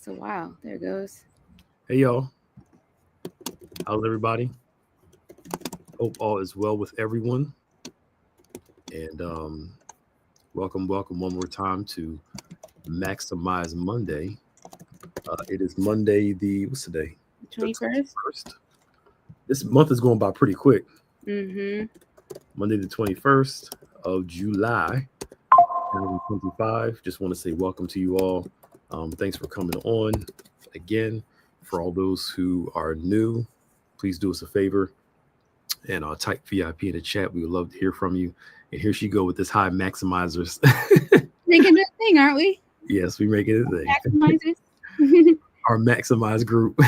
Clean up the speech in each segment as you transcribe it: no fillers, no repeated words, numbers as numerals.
a while. There it goes. Hey y'all, how's everybody? Hope all is well with everyone. And welcome one more time to Maximize Monday. It is Monday, the what's today? The 21st? 21st. This month is going by pretty quick. Mm-hmm. Monday, the 21st of July, 2025. Just want to say welcome to you all. Thanks for coming on again. For all those who are new, please do us a favor and type VIP in the chat. We would love to hear from you. And here she go with this high maximizers. Making that thing, aren't we? Yes, we make it a thing. Maximizers. Our maximize group.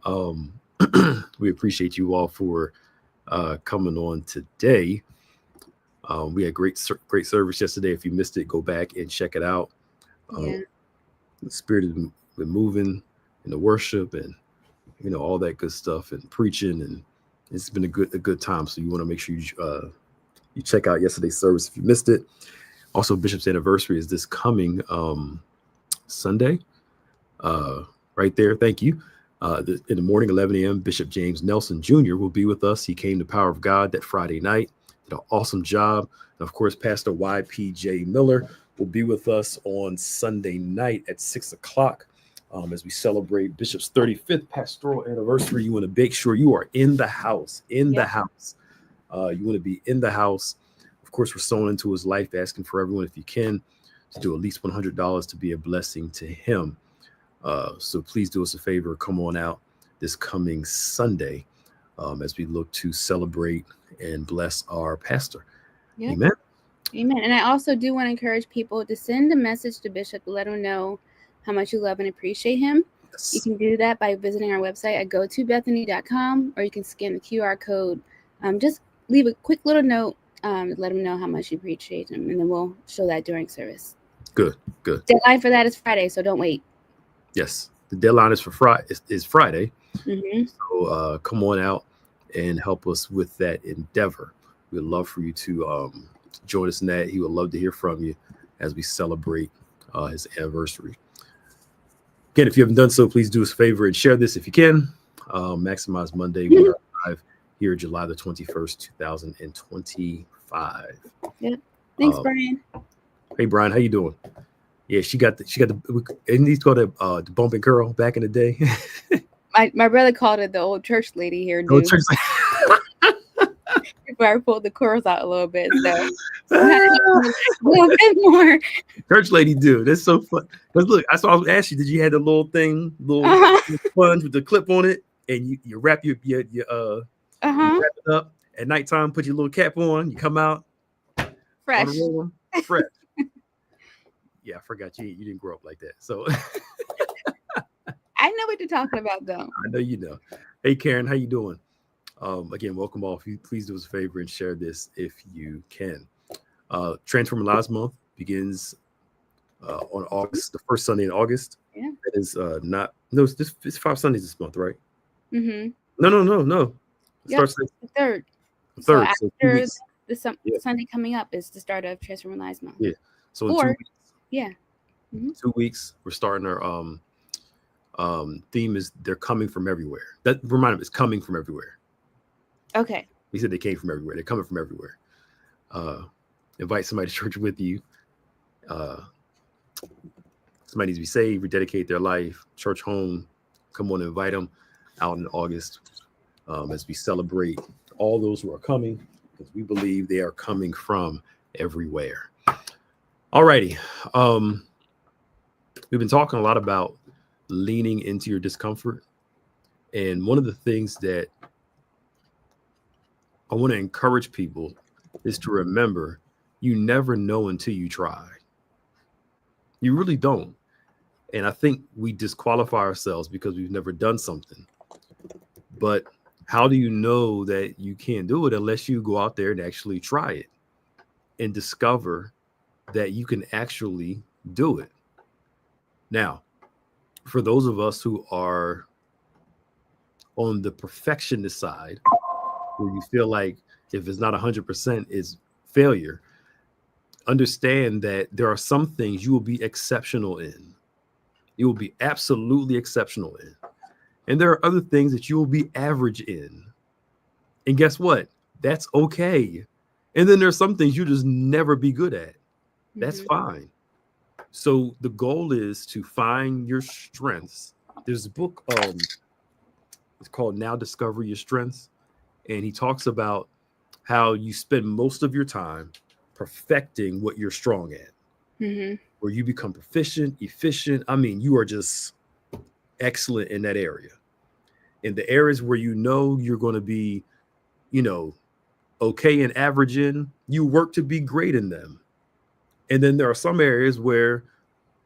um, we appreciate you all for coming on today. We had great service yesterday. If you missed it, go back and check it out. Yeah. The spirit has been moving in the worship and all that good stuff and preaching, and it's been a good time. So you want to make sure you check out yesterday's service if you missed it. Also, Bishop's anniversary is this coming Sunday. Right there. Thank you. In the morning, 11 a.m., Bishop James Nelson Jr. will be with us. He came to Power of God that Friday night. Did an awesome job. And of course, Pastor YPJ Miller will be with us on Sunday night at 6 o'clock as we celebrate Bishop's 35th pastoral anniversary. You want to make sure you are in the house, the house. You want to be in the house. Of course, we're sowing into his life, asking for everyone, if you can, to do at least $100 to be a blessing to him. So please do us a favor. Come on out this coming Sunday as we look to celebrate and bless our pastor. Yep. Amen. Amen. And I also do want to encourage people to send a message to Bishop to let him know how much you love and appreciate him. Yes. You can do that by visiting our website at gotobethany.com, or you can scan the QR code. Just leave a quick little note to let him know how much you appreciate him, and then we'll show that during service. Good. Deadline for that is Friday, so don't wait. Yes, the deadline is for Friday. Mm-hmm. So come on out and help us with that endeavor. We'd love for you to join us in that. He would love to hear from you as we celebrate his anniversary. Again, if you haven't done so, please do us a favor and share this if you can. Maximize Monday. We are live here July the 21st, 2025. Yeah. Thanks, Brian. Hey, Brian, how you doing? Yeah, she got the and these called the bumping curl back in the day. My brother called it the old church lady hairdo. Old church Before I pulled the curls out a little bit, so a little bit more. Church lady, dude, that's so fun. Because look, I saw ask you, did you have the little thing, sponge with the clip on it, and you wrap your you wrap it up at nighttime, put your little cap on, you come out fresh. Fresh. Yeah, I forgot you didn't grow up like that. So I know what you're talking about, though. I know you know. Hey, Karen, how you doing? Again, welcome all. If you please do us a favor and share this if you can. Transforming Lives Month begins on August, the first Sunday in August. Yeah. It is it's 5 Sundays this month, right? Mm-hmm. No. It starts the third. So after the Sunday coming up is the start of Transforming Lives Month. Yeah. So in 2 weeks. Yeah. Mm-hmm. 2 weeks, we're starting our theme is they're coming from everywhere. That remind them, it's coming from everywhere. Okay. We said they came from everywhere. They're coming from everywhere. Invite somebody to church with you. Somebody needs to be saved, rededicate their life, church home. Come on, invite them out in August as we celebrate all those who are coming, because we believe they are coming from everywhere. All righty. We've been talking a lot about leaning into your discomfort. And one of the things that I want to encourage people is to remember, you never know until you try. You really don't. And I think we disqualify ourselves because we've never done something. But how do you know that you can't do it unless you go out there and actually try it and discover that you can actually do it? Now, for those of us who are on the perfectionist side, where you feel like if it's not 100% is failure, understand that there are some things you will be exceptional in. you will be absolutely exceptional in. And there are other things that you will be average in. And guess what? That's okay. And then there's some things you just never be good at. That's fine. So the goal is to find your strengths. There's a book, it's called Now Discover Your Strengths. And he talks about how you spend most of your time perfecting what you're strong at. Where you become proficient, efficient. I mean, you are just excellent in that area. In the areas where you know you're going to be, okay and average in, you work to be great in them. And then there are some areas where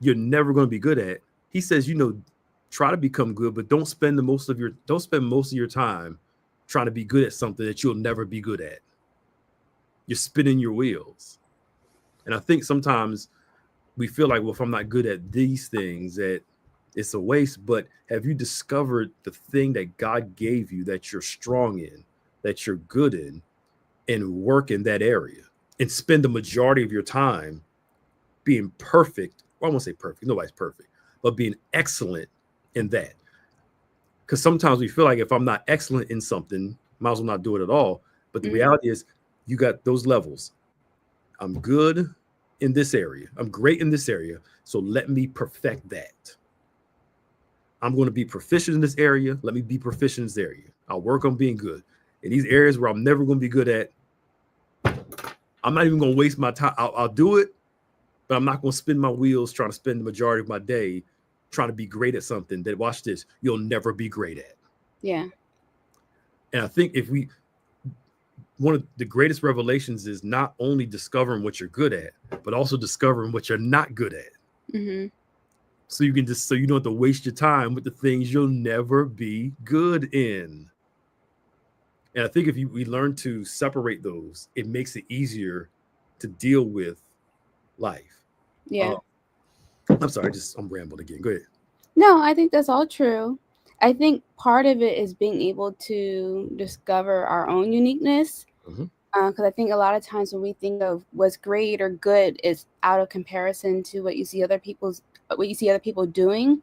you're never going to be good at. He says, try to become good, but don't spend most of your time trying to be good at something that you'll never be good at. You're spinning your wheels. And I think sometimes we feel like, well, if I'm not good at these things, that it's a waste. But have you discovered the thing that God gave you that you're strong in, that you're good in, and work in that area and spend the majority of your time being perfect? Well, I won't say perfect. Nobody's perfect, but being excellent in that. Because sometimes we feel like if I'm not excellent in something, might as well not do it at all. But the reality is you got those levels. I'm good in this area. I'm great in this area. So let me perfect that. I'm going to be proficient in this area. Let me be proficient in this area. I'll work on being good. In these areas where I'm never going to be good at, I'm not even going to waste my time. I'll do it, but I'm not going to spin my wheels trying to spend the majority of my day trying to be great at something that, watch this, you'll never be great at. Yeah. And I think one of the greatest revelations is not only discovering what you're good at, but also discovering what you're not good at. So you can so you don't have to waste your time with the things you'll never be good in. And I think if we learn to separate those, it makes it easier to deal with life. Yeah. I'm sorry, I'm rambling again. Go ahead. No, I think that's all true. I think part of it is being able to discover our own uniqueness. Because I think a lot of times when we think of what's great or good is out of comparison to what you see other people doing,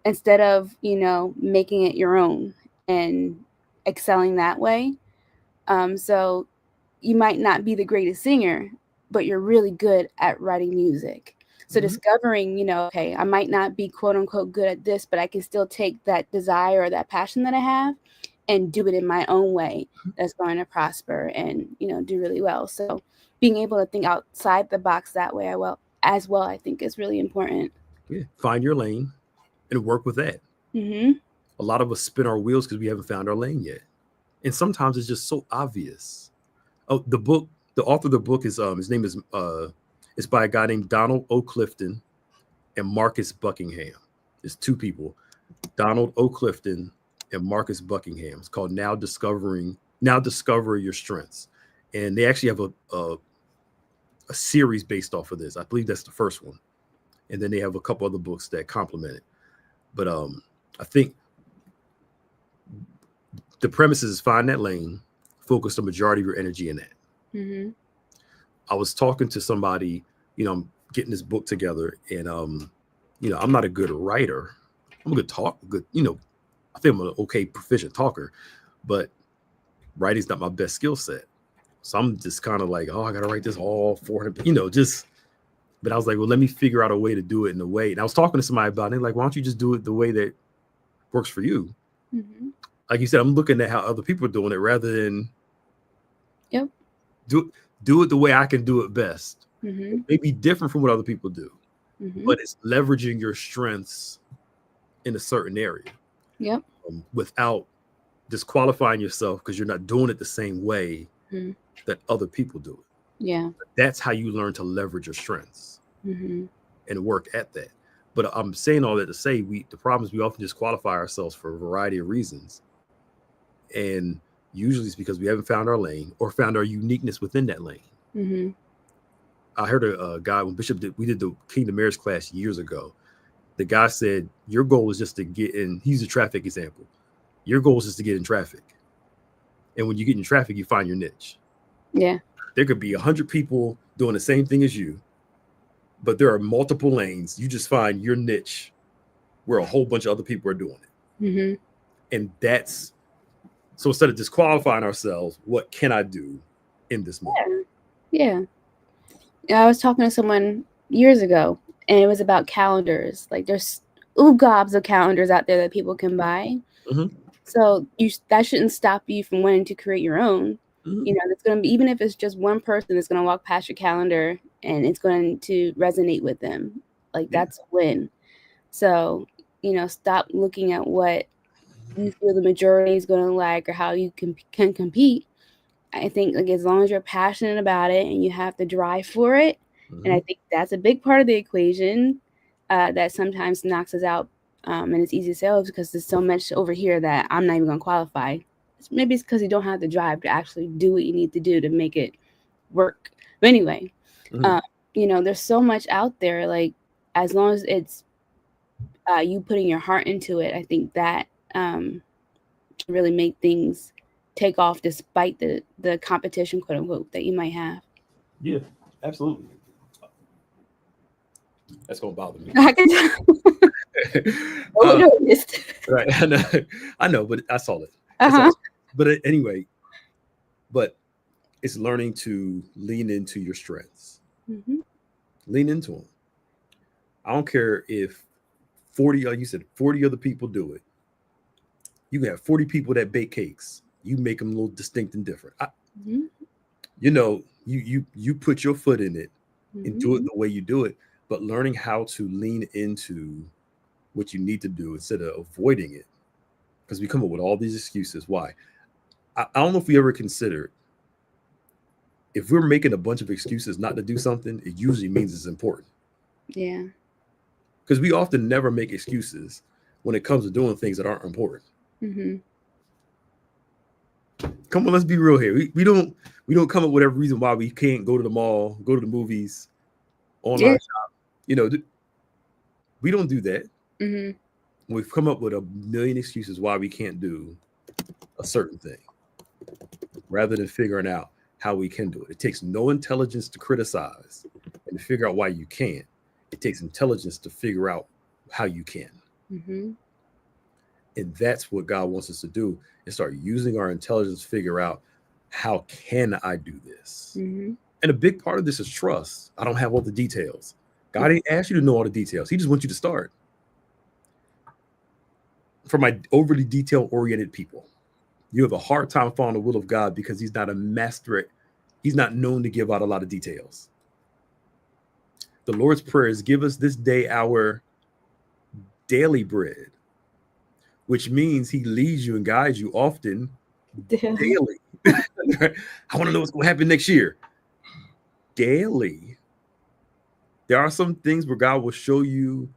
instead of making it your own and excelling that way. So you might not be the greatest singer, but you're really good at writing music. So discovering, okay, I might not be quote unquote good at this, but I can still take that desire or that passion that I have and do it in my own way that's going to prosper and, do really well. So being able to think outside the box that way as well, I think is really important. Yeah. Find your lane and work with that. A lot of us spin our wheels because we haven't found our lane yet. And sometimes it's just so obvious. Oh, the author of the book is, his name is, it's by a guy named Donald O. Clifton and Marcus Buckingham. It's two people, Donald O. Clifton and Marcus Buckingham. It's called Now Discover Your Strengths. And they actually have a series based off of this. I believe that's the first one. And then they have a couple other books that complement it. But I think the premise is find that lane, focus the majority of your energy in that. I was talking to somebody, I'm getting this book together, and I'm not a good writer. I'm a good I think I'm an okay proficient talker, but writing's not my best skill set. So I'm just kind of like, I gotta write this all 400, but I was like, well, let me figure out a way to do it in a way. And I was talking to somebody about it, like, why don't you just do it the way that works for you? Like you said, I'm looking at how other people are doing it rather than do it the way I can do it best. It may be different from what other people do, but it's leveraging your strengths in a certain area. Without disqualifying yourself because you're not doing it the same way that other people do it. That's how you learn to leverage your strengths and work at that. But I'm saying all that to say the problem is we often disqualify ourselves for a variety of reasons. And usually it's because we haven't found our lane or found our uniqueness within that lane. I heard a guy when we did the Kingdom Marriage class years ago. The guy said, your goal is just to get in. He's a traffic example. Your goal is just to get in traffic. And when you get in traffic, you find your niche. There could be 100 people doing the same thing as you, but there are multiple lanes. You just find your niche where a whole bunch of other people are doing it. Mm-hmm. And that's so instead of disqualifying ourselves, what can I do in this moment? Yeah. I was talking to someone years ago, and it was about calendars. Like there's gobs of calendars out there that people can buy. Mm-hmm. So that shouldn't stop you from wanting to create your own. Mm-hmm. You know, it's going to be, even if it's just one person that's going to walk past your calendar and it's going to resonate with them. Like that's a win. So, you know, stop looking at what you feel the majority is going to like or how you can compete. I think like as long as you're passionate about it and you have the drive for it, and I think that's a big part of the equation that sometimes knocks us out. And it's easy to say, oh, because there's so much over here that I'm not even going to qualify. Maybe it's because you don't have the drive to actually do what you need to do to make it work. But anyway, you know, there's so much out there. Like as long as it's you putting your heart into it, I think that can really make things take off despite the competition, quote unquote, that you might have. Yeah, absolutely. That's gonna bother me. I can tell. Noticed. Right, I know, but I saw it. But anyway, but it's learning to lean into your strengths. Mm-hmm. Lean into them. I don't care if 40, like you said, 40 other people do it. You can have 40 people that bake cakes. You make them a little distinct and different. You know, you put your foot in it and do it the way you do it, but learning how to lean into what you need to do instead of avoiding it. Because we come up with all these excuses. Why? I don't know if we ever considered if we're making a bunch of excuses not to do something, it usually means it's important. Yeah. Because we often never make excuses when it comes to doing things that aren't important. Mm-hmm. Come on, let's be real here. We don't come up with every reason why we can't go to the mall, go to the movies, online shop. You know, we don't do that. Mm-hmm. We've come up with a million excuses why we can't do a certain thing, rather than figuring out how we can do it. It takes no intelligence to criticize and to figure out why you can't. It takes intelligence to figure out how you can. Mm-hmm. And that's what God wants us to do, is start using our intelligence to figure out, how can I do this? Mm-hmm. And a big part of this is trust. I don't have all the details. God didn't ask you to know all the details. He just wants you to start. For my overly detail-oriented people, you have a hard time following the will of God because he's not a master. He's not known to give out a lot of details. The Lord's Prayer is, give us this day our daily bread, which means he leads you and guides you often daily. I want to know what's going to happen next year. Daily. There are some things where God will show you,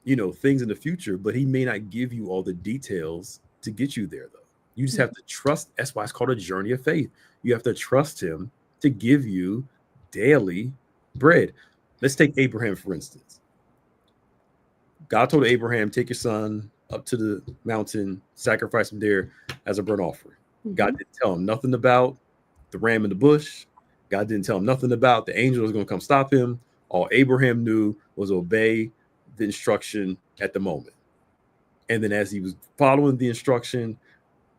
you know, things in the future, but he may not give you all the details to get you there, though. You just have to trust. That's why it's called a journey of faith. You have to trust him to give you daily bread. Let's take Abraham, for instance. God told Abraham, take your son up to the mountain, sacrifice him there as a burnt offering. Mm-hmm. God didn't tell him nothing about the ram in the bush. God didn't tell him nothing about the angel was going to come stop him. All Abraham knew was obey the instruction at the moment. And then as he was following the instruction,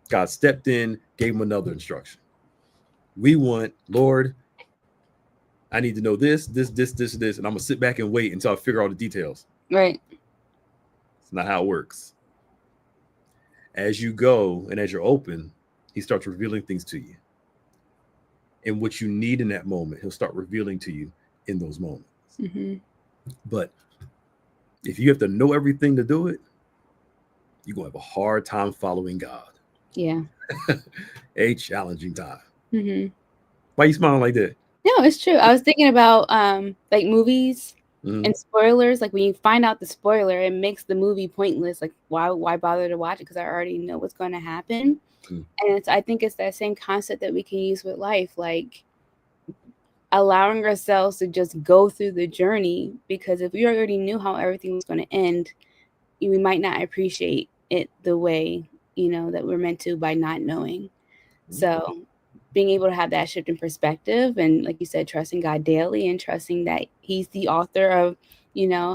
God stepped in, gave him another instruction. We want, Lord, I need to know this, and I'm going to sit back and wait until I figure out the details. Right. It's not how it works. As you go and as you're open, he starts revealing things to you. And what you need in that moment, he'll start revealing to you in those moments. Mm-hmm. But if you have to know everything to do it, you're going to have a hard time following God. Yeah. A challenging time. Mm-hmm. Why are you smiling like that? No, it's true. I was thinking about like movies and spoilers. Like when you find out the spoiler, it makes the movie pointless. Like why bother to watch it? Because I already know what's going to happen. And I think it's that same concept that we can use with life, like allowing ourselves to just go through the journey. Because if we already knew how everything was going to end, we might not appreciate it the way, you know, that we're meant to by not knowing. So being able to have that shift in perspective, and like you said, trusting God daily and trusting that he's the author of,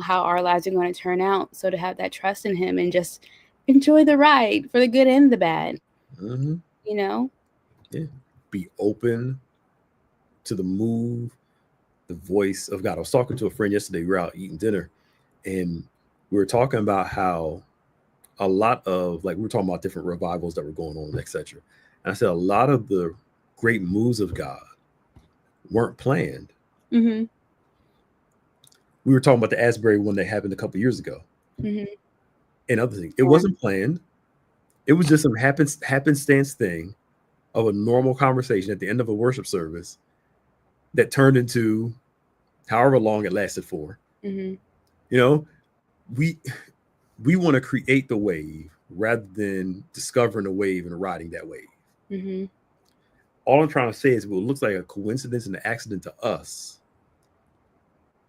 how our lives are going to turn out. So to have that trust in him and just enjoy the ride for the good and the bad. Mm-hmm. Yeah. Be open to the move, the voice of God. I was talking to a friend yesterday. We were out eating dinner, and we were talking about how a lot of, like, we were talking about different revivals that were going on, etc. And I said a lot of the great moves of God weren't planned. Mm-hmm. We were talking about the Asbury one that happened a couple years ago, and other things. It wasn't planned. It was just some happenstance thing of a normal conversation at the end of a worship service that turned into however long it lasted for. We want to create the wave rather than discovering the wave and riding that wave. All I'm trying to say is what looks like a coincidence and an accident to us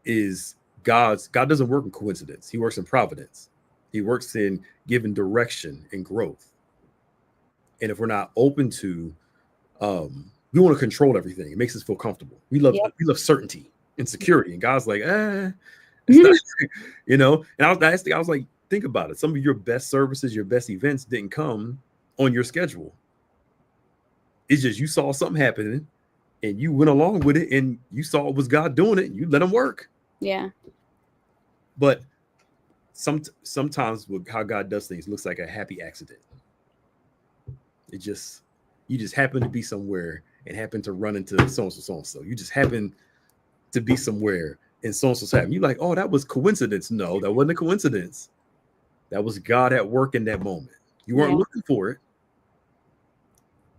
is God doesn't work in coincidence. He works in providence. He works in giving direction and growth. And if we're not open to, we want to control everything. It makes us feel comfortable. We love certainty and security. And God's like, it's not, And I was like, think about it. Some of your best services, your best events didn't come on your schedule. It's just you saw something happening and you went along with it, and you saw it was God doing it, and you let him work. Yeah. But sometimes with how God does things, it looks like a happy accident. You just happen to be somewhere and happen to run into so-and-so. You just happen to be somewhere and so-and-so's happening. You're like, oh, that was coincidence. No, that wasn't a coincidence. That was God at work in that moment. You weren't looking for it.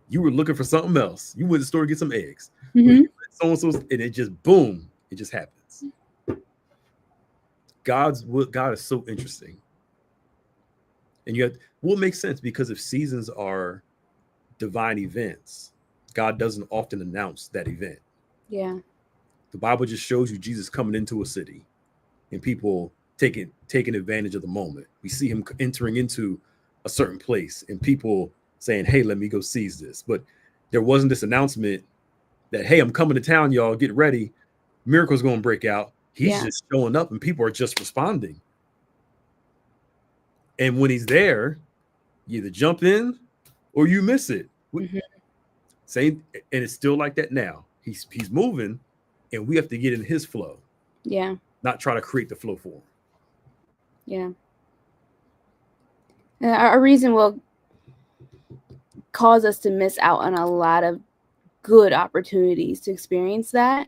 You were looking for something else. You went to the store to get some eggs. So-and-so's, and it just, boom, it just happens. God is so interesting. And will make sense, because if seasons are divine events, God doesn't often announce that event. Yeah. The Bible just shows you Jesus coming into a city and people taking advantage of the moment. We see him entering into a certain place and people saying, hey, let me go seize this. But there wasn't this announcement that, hey, I'm coming to town, y'all, get ready. Miracle's going to break out. He's just showing up and people are just responding. And when he's there, you either jump in or you miss it. Same, and it's still like that now. He's moving, and we have to get in his flow. Yeah. Not try to create the flow for him. Yeah. And our reason will cause us to miss out on a lot of good opportunities to experience that,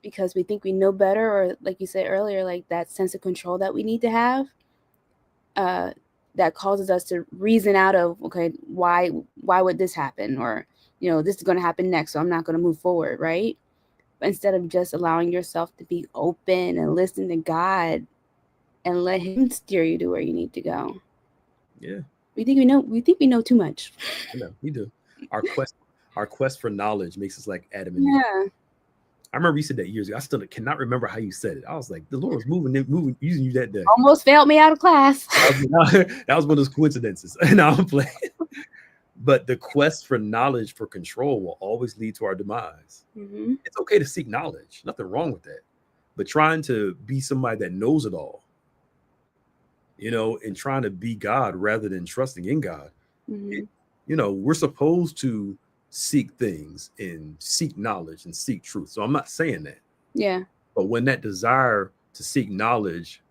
because we think we know better, or like you said earlier, like that sense of control that we need to have, that causes us to reason out of, okay, why would this happen? Or, this is going to happen next, so I'm not going to move forward, right? But instead of just allowing yourself to be open and listen to God and let him steer you to where you need to go. Yeah. We think we know too much. I know, we do. Our quest for knowledge makes us like Adam and Eve. Yeah. I remember you said that years ago. I still cannot remember how you said it. I was like, the Lord was moving, using you that day. Almost failed me out of class. That was one of those coincidences. Now I'm playing. But the quest for knowledge, for control, will always lead to our demise. It's okay to seek knowledge. Nothing wrong with that. But trying to be somebody that knows it all, and trying to be God rather than trusting in God. We're supposed to seek things and seek knowledge and seek truth. So I'm not saying that. Yeah. But when that desire to seek knowledge,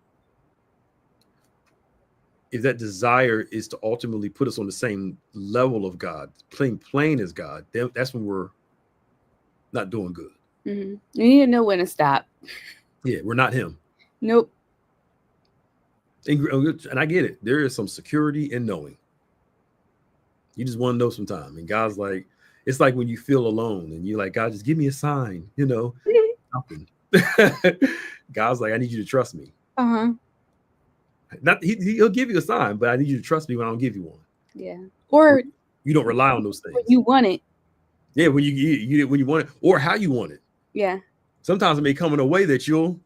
if that desire is to ultimately put us on the same level of God, plain as God, then that's when we're not doing good. You need to know when to stop. Yeah, we're not him. Nope. And I get it. There is some security in knowing. You just want to know sometime. And God's like, it's like when you feel alone and you're like, God, just give me a sign, something. God's like, I need you to trust me. Not he'll give you a sign, but I need you to trust me when I don't give you one. Yeah. Or you don't rely on those things. When you want it. Yeah, when you want it, or how you want it. Yeah. Sometimes it may come in a way that you'll.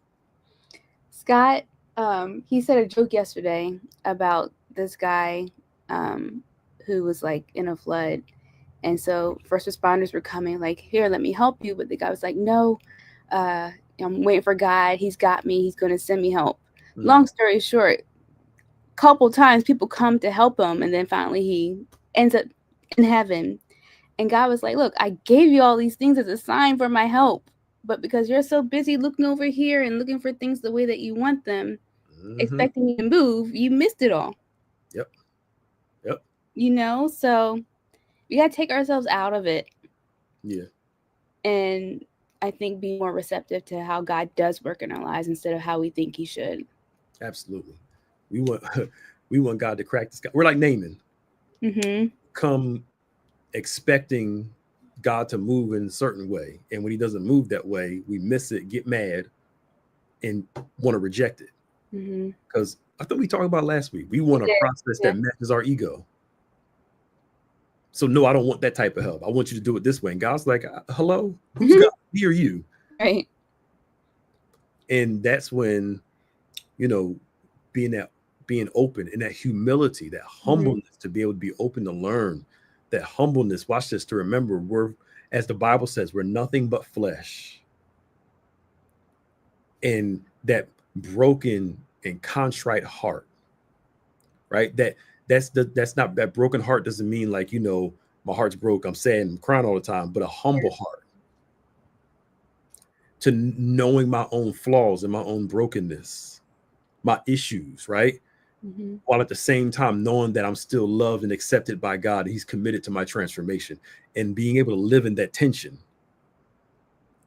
Scott, he said a joke yesterday about this guy who was like in a flood, And so first responders were coming like, here, let me help you. But the guy was like, no, I'm waiting for God. He's got me. He's going to send me help. Long story short, couple times people come to help him, and then finally he ends up in heaven. And God was like, look, I gave you all these things as a sign for my help, but because you're so busy looking over here and looking for things the way that you want them, expecting me to move, you missed it all. Yep. So we got to take ourselves out of it. Yeah. And I think be more receptive to how God does work in our lives instead of how we think he should. Absolutely. We want God to crack the sky. We're like Naaman. Come expecting God to move in a certain way. And when he doesn't move that way, we miss it, get mad, and want to reject it. Because I thought we talked about last week. We want a process that matches our ego. So no, I don't want that type of help. I want you to do it this way. And God's like, hello, who's God? Me or you? Right. And that's when, being open and that humility, that humbleness to be able to be open to learn, that humbleness, watch this, to remember we're, as the Bible says, we're nothing but flesh. And that broken and contrite heart, right? That's not, that broken heart doesn't mean like, my heart's broke, I'm sad and crying all the time, but a humble heart to knowing my own flaws and my own brokenness, my issues, right? While at the same time knowing that I'm still loved and accepted by God. He's committed to my transformation, and being able to live in that tension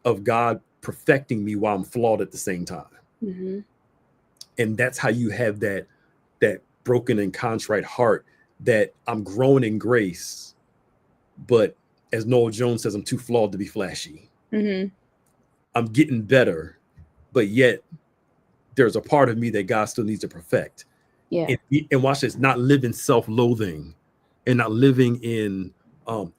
of God perfecting me while I'm flawed at the same time. And that's how you have that broken and contrite heart, that I'm growing in grace, but as Noel Jones says, I'm too flawed to be flashy. I'm getting better, but yet there's a part of me that God still needs to perfect. And watch this, not living self-loathing and not living in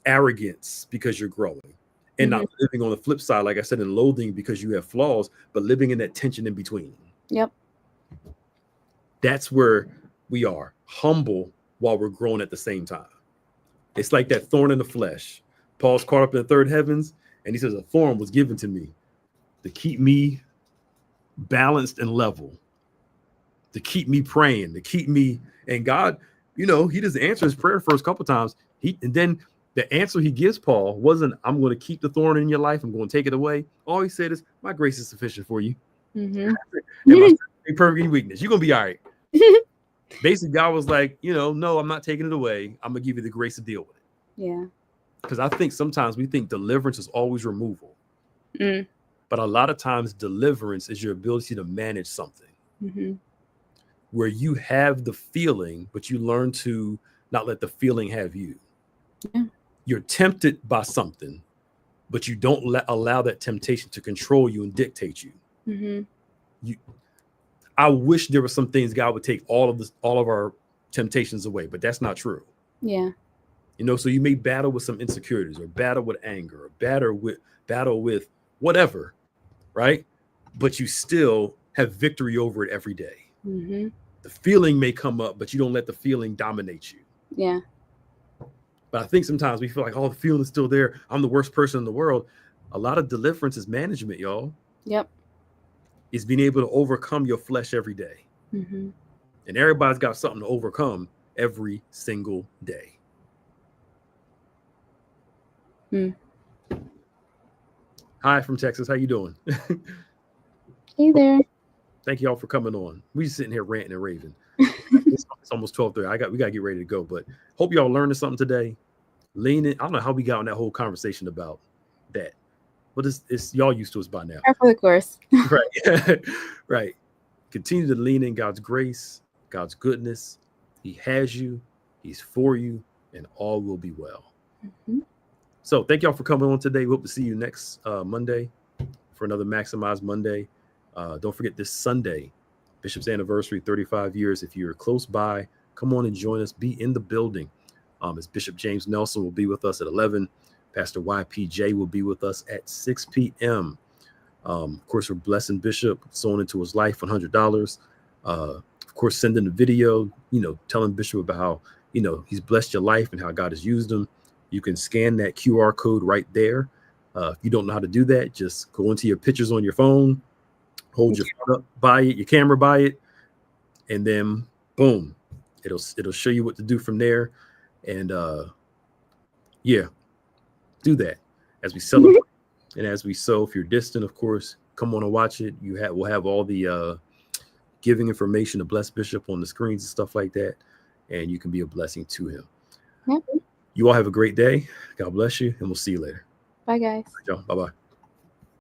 arrogance because you're growing, and not living on the flip side, like I said, in loathing because you have flaws, but living in that tension in between. That's where we are, humble while we're growing at the same time. It's like that thorn in the flesh. Paul's caught up in the third heavens, and he says a thorn was given to me to keep me balanced and level, to keep me praying, to keep me. And God, he doesn't answer his prayer first couple times. And then the answer he gives Paul wasn't, I'm going to keep the thorn in your life, I'm going to take it away. All he said is, my grace is sufficient for you. And my perfect in weakness. You're going to be all right. Basically, God was like, no, I'm not taking it away. I'm going to give you the grace to deal with it. Yeah. Because I think sometimes we think deliverance is always removal. But a lot of times deliverance is your ability to manage something. Where you have the feeling, but you learn to not let the feeling have you. You're tempted by something, but you don't allow that temptation to control you and dictate you. I wish there were some things God would take all of our temptations away, but that's not true. So you may battle with some insecurities, or battle with anger, or battle with whatever, right? But you still have victory over it every day. The feeling may come up, but you don't let the feeling dominate you. But I think sometimes we feel like, the feeling is still there, I'm the worst person in the world. A lot of deliverance is management, y'all. Is being able to overcome your flesh every day. And everybody's got something to overcome every single day. Hi from Texas. How you doing? Hey there. Thank you all for coming on. We just sitting here ranting and raving. It's almost 12:30. We gotta get ready to go. But hope y'all learned something today. Lean in. I don't know how we got on that whole conversation about that. But it's y'all used to us by now. For the course. Right. Right. Continue to lean in God's grace, God's goodness. He has you, he's for you, and all will be well. So thank y'all for coming on today. We hope to see you next Monday for another Maximize Monday. Don't forget this Sunday, Bishop's anniversary, 35 years. If you're close by, come on and join us. Be in the building. As Bishop James Nelson will be with us at 11. Pastor YPJ will be with us at 6 p.m. Of course, we're blessing Bishop, sowing into his life, $100. Of course, sending the video, telling Bishop about how, he's blessed your life and how God has used him. You can scan that QR code right there. If you don't know how to do that, just go into your pictures on your phone, hold your phone up by it, your camera by it, and then boom, it'll show you what to do from there. And yeah, do that as we celebrate and as we sow. If you're distant, of course, come on and watch it. We'll have all the giving information to Bless Bishop on the screens and stuff like that, and you can be a blessing to him. Yep. You all have a great day. God bless you, and we'll see you later. Bye, guys. Bye-bye.